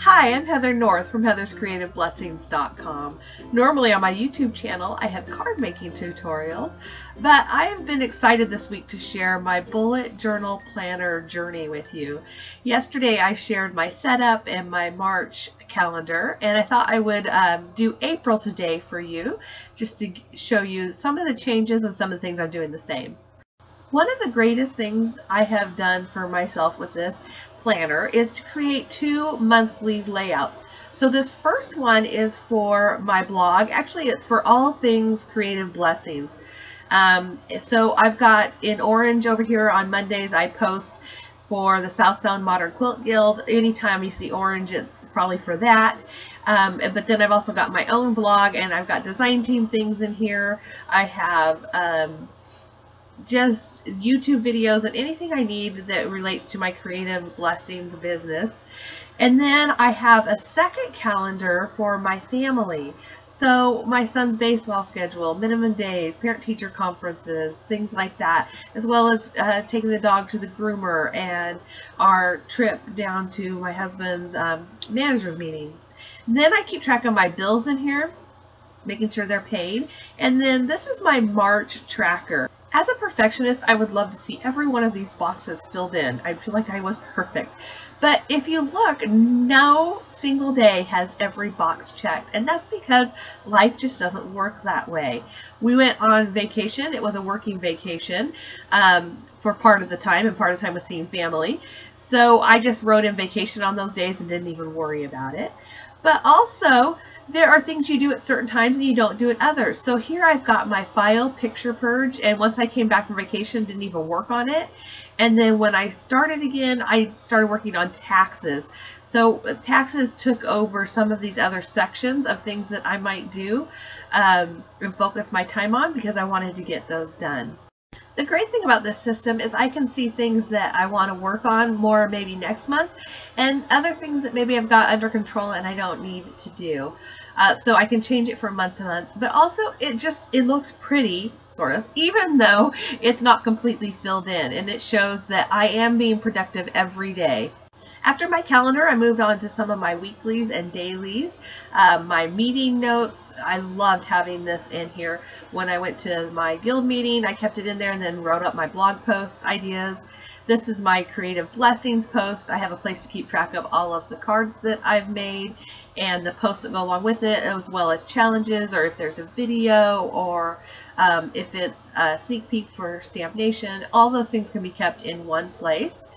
Hi, I'm Heather North from heatherscreativeblessings.com. Normally on my YouTube channel I have card making tutorials, but I have been excited this week to share my bullet journal planner journey with you. Yesterday I shared my setup and my March calendar, and I thought I would do April today for you, just to show you some of the changes and some of the things I'm doing the same. One of the greatest things I have done for myself with this planner is to create 2 monthly layouts. So this first one is for my blog. Actually, it's for all things Creative Blessings. So I've got in orange over here on Mondays, I post for the South Sound Modern Quilt Guild. Anytime you see orange, it's probably for that. But then I've also got my own blog, and I've got design team things in here. I have just YouTube videos and anything I need that relates to my Creative Blessings business. And then I have a second calendar for my family. So my son's baseball schedule, minimum days, parent-teacher conferences, things like that, as well as taking the dog to the groomer and our trip down to my husband's manager's meeting. And then I keep track of my bills in here, making sure they're paid. And then this is my March tracker. As a perfectionist, I would love to see every one of these boxes filled in. I feel like I was perfect. But if you look, no single day has every box checked. And that's because life just doesn't work that way. We went on vacation. It was a working vacation for part of the time, and part of the time was seeing family. So I just wrote in vacation on those days and didn't even worry about it. But also, there are things you do at certain times and you don't do at others. So here I've got my file picture purge, and once I came back from vacation, didn't even work on it. And then when I started again, I started working on taxes. So taxes took over some of these other sections of things that I might do and focus my time on, because I wanted to get those done. The great thing about this system is I can see things that I want to work on more maybe next month, and other things that maybe I've got under control and I don't need to do. So I can change it from month to month, but also it looks pretty, sort of, even though it's not completely filled in, and it shows that I am being productive every day. After my calendar, I moved on to some of my weeklies and dailies. My meeting notes, I loved having this in here. When I went to my guild meeting, I kept it in there and then wrote up my blog post ideas. This is my Creative Blessings post. I have a place to keep track of all of the cards that I've made and the posts that go along with it, as well as challenges, or if there's a video, or if it's a sneak peek for Stamp Nation. All those things can be kept in one place.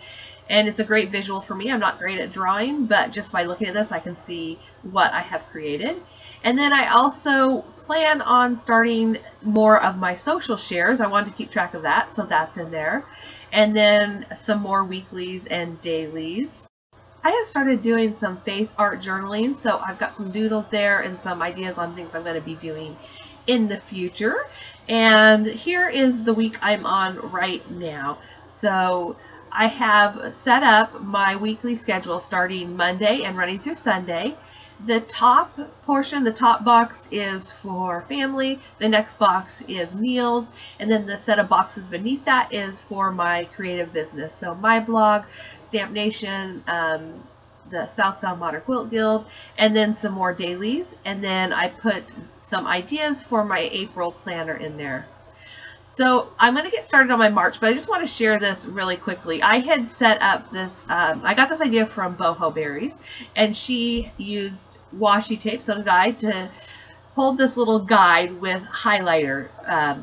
And it's a great visual for me. I'm not great at drawing, but just by looking at this, I can see what I have created. And then I also plan on starting more of my social shares. I wanted to keep track of that, so that's in there. And then some more weeklies and dailies. I have started doing some faith art journaling, so I've got some doodles there and some ideas on things I'm going to be doing in the future. And here is the week I'm on right now. So I have set up my weekly schedule starting Monday and running through Sunday. The top portion, the top box, is for family. The next box is meals. And then the set of boxes beneath that is for my creative business. So my blog, Stamp Nation, the South Sound Modern Quilt Guild, and then some more dailies. And then I put some ideas for my April planner in there. So I'm going to get started on my March, but I just want to share this really quickly. I had set up this, I got this idea from Boho Berries, and she used washi tape, so did I, to hold this little guide with highlighter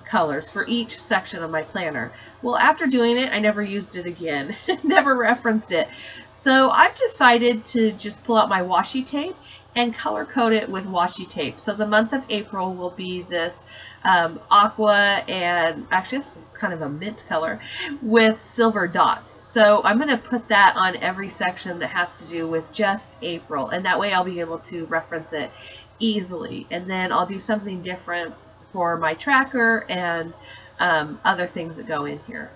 colors for each section of my planner. Well, after doing it, I never used it again, never referenced it. So I've decided to just pull out my washi tape and color code it with washi tape. So the month of April will be this aqua, and actually it's kind of a mint color with silver dots. So I'm going to put that on every section that has to do with just April, and that way I'll be able to reference it easily. And then I'll do something different for my tracker and other things that go in here.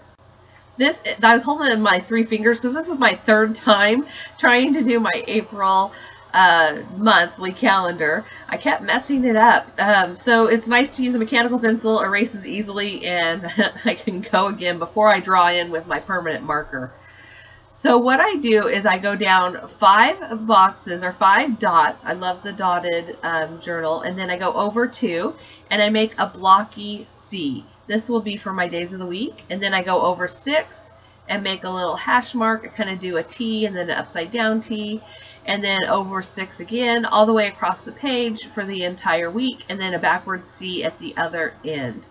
I was holding it in my 3 fingers because this is my 3rd time trying to do my April monthly calendar. I kept messing it up. So it's nice to use a mechanical pencil, erases easily, and I can go again before I draw in with my permanent marker. So what I do is I go down 5 boxes or 5 dots. I love the dotted journal. And then I go over 2 and I make a blocky C. This will be for my days of the week. And then I go over 6 and make a little hash mark. I kind of do a T and then an upside down T. And then over 6 again, all the way across the page for the entire week. And then a backward C at the other end.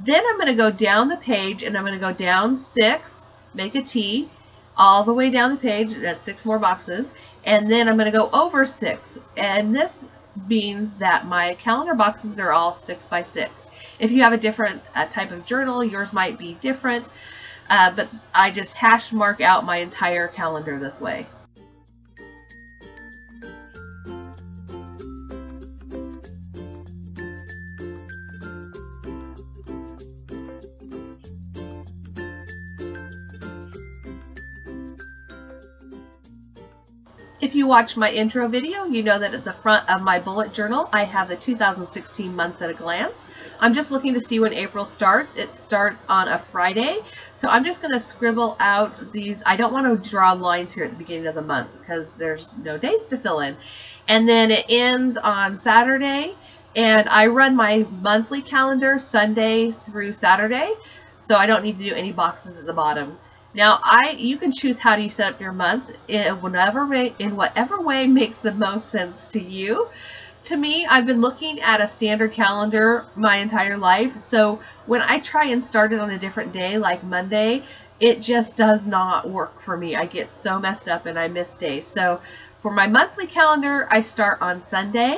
Then I'm going to go down the page and I'm going to go down 6, make a T, all the way down the page. That's 6 more boxes. And then I'm going to go over 6. And this means that my calendar boxes are all 6 by 6. If you have a different type of journal, yours might be different. But I just hash mark out my entire calendar this way. If you watch my intro video, you know that at the front of my bullet journal, I have the 2016 months at a glance. I'm just looking to see when April starts. It starts on a Friday. So I'm just going to scribble out these. I don't want to draw lines here at the beginning of the month because there's no days to fill in. And then it ends on Saturday. And I run my monthly calendar Sunday through Saturday. So I don't need to do any boxes at the bottom. Now, you can choose how do you set up your month in whatever way makes the most sense to you. To me, I've been looking at a standard calendar my entire life, so when I try and start it on a different day, like Monday, it just does not work for me. I get so messed up and I miss days. So for my monthly calendar, I start on Sunday.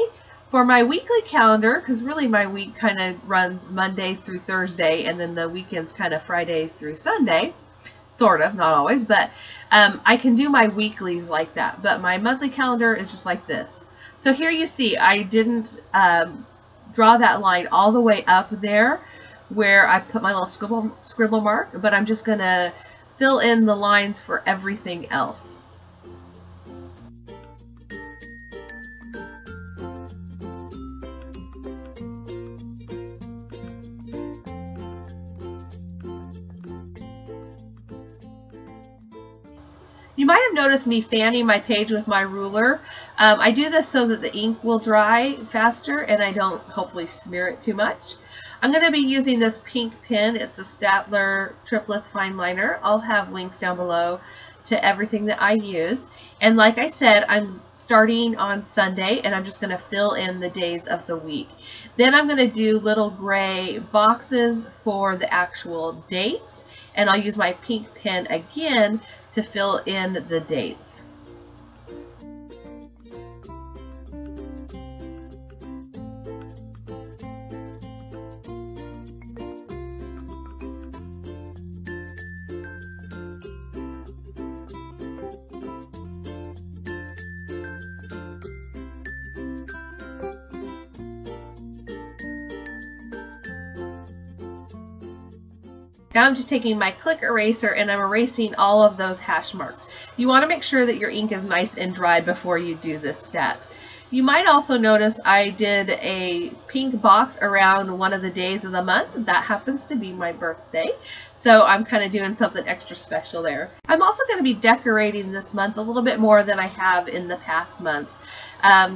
For my weekly calendar, because really my week kind of runs Monday through Thursday, and then the weekend's kind of Friday through Sunday. Sort of, not always, but I can do my weeklies like that. But my monthly calendar is just like this. So here you see I didn't draw that line all the way up there where I put my little scribble mark, but I'm just going to fill in the lines for everything else. You might have noticed me fanning my page with my ruler. I do this so that the ink will dry faster and I don't hopefully smear it too much. I'm going to be using this pink pen. It's a Staedtler Triplus Fine Liner. I'll have links down below to everything that I use. And like I said, I'm starting on Sunday and I'm just going to fill in the days of the week. Then I'm going to do little gray boxes for the actual dates. And I'll use my pink pen again to fill in the dates. Now I'm just taking my click eraser and I'm erasing all of those hash marks. You want to make sure that your ink is nice and dry before you do this step. You might also notice I did a pink box around one of the days of the month. That happens to be my birthday. So I'm kind of doing something extra special there. I'm also going to be decorating this month a little bit more than I have in the past months.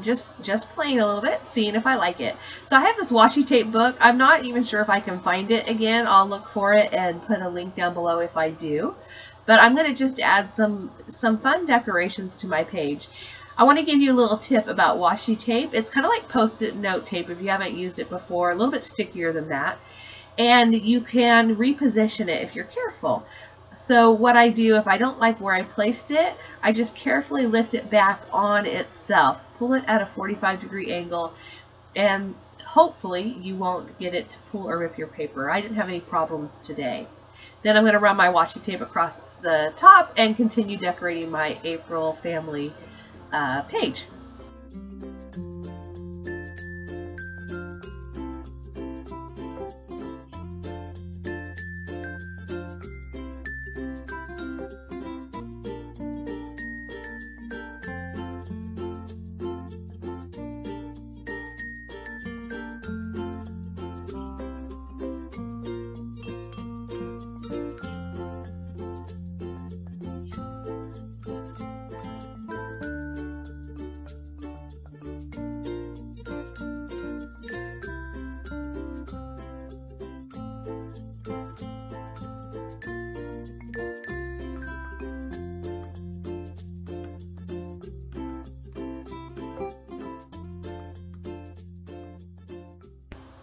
Just playing a little bit, seeing if I like it. So I have this washi tape book. I'm not even sure if I can find it again. I'll look for it and put a link down below if I do. But I'm going to just add some fun decorations to my page. I want to give you a little tip about washi tape. It's kind of like Post-it note tape if you haven't used it before, a little bit stickier than that. And you can reposition it if you're careful. So what I do, if I don't like where I placed it, I just carefully lift it back on itself. Pull it at a 45-degree angle, and hopefully you won't get it to pull or rip your paper. I didn't have any problems today. Then I'm going to run my washi tape across the top and continue decorating my April family page.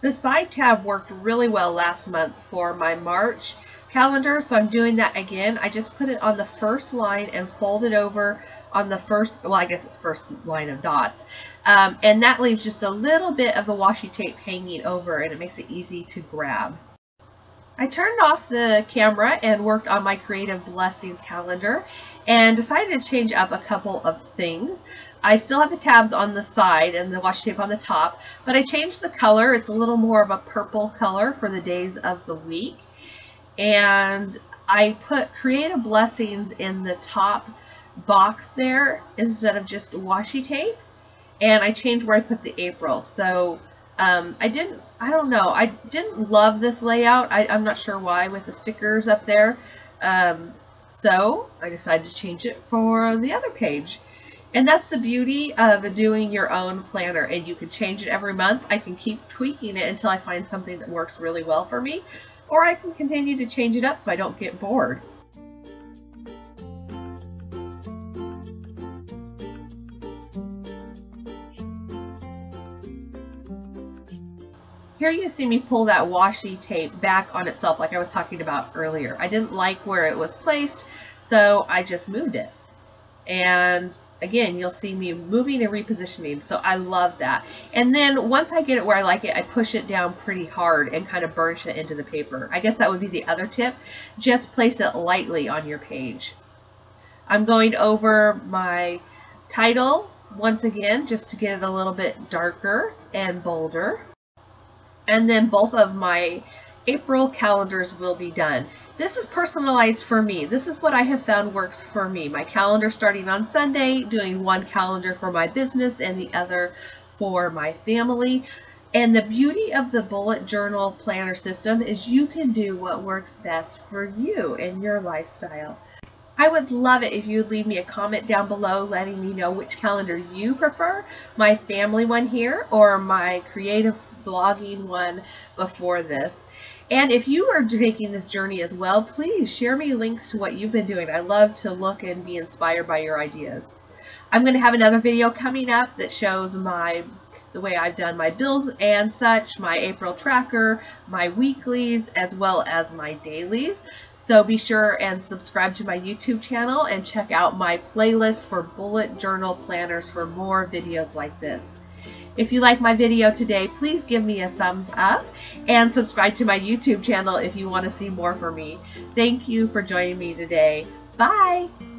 The side tab worked really well last month for my March calendar, so I'm doing that again. I just put it on the first line and fold it over on the first, well, I guess it's first line of dots. And that leaves just a little bit of the washi tape hanging over, and it makes it easy to grab. I turned off the camera and worked on my Creative Blessings calendar and decided to change up a couple of things. I still have the tabs on the side and the washi tape on the top, but I changed the color. It's a little more of a purple color for the days of the week. And I put Creative Blessings in the top box there instead of just washi tape. And I changed where I put the April. So I don't know, I didn't love this layout. I'm not sure why with the stickers up there. So I decided to change it for the other page. And that's the beauty of doing your own planner, and you can change it every month. I can keep tweaking it until I find something that works really well for me, or I can continue to change it up so I don't get bored. Here you see me pull that washi tape back on itself like I was talking about earlier. I didn't like where it was placed, so I just moved it. And again, you'll see me moving and repositioning, so I love that. And then once I get it where I like it, I push it down pretty hard and kind of burnish it into the paper. I guess that would be the other tip. Just place it lightly on your page. I'm going over my title once again just to get it a little bit darker and bolder. And then both of my April calendars will be done. This is personalized for me. This is what I have found works for me. My calendar starting on Sunday, doing one calendar for my business and the other for my family. And the beauty of the bullet journal planner system is you can do what works best for you and your lifestyle. I would love it if you would leave me a comment down below letting me know which calendar you prefer, my family one here or my creative blogging one before this. And if you are taking this journey as well, please share me links to what you've been doing. I love to look and be inspired by your ideas. I'm going to have another video coming up that shows the way I've done my bills and such, my April tracker, my weeklies, as well as my dailies. So be sure and subscribe to my YouTube channel and check out my playlist for bullet journal planners for more videos like this. If you like my video today, please give me a thumbs up and subscribe to my YouTube channel if you want to see more from me. Thank you for joining me today. Bye!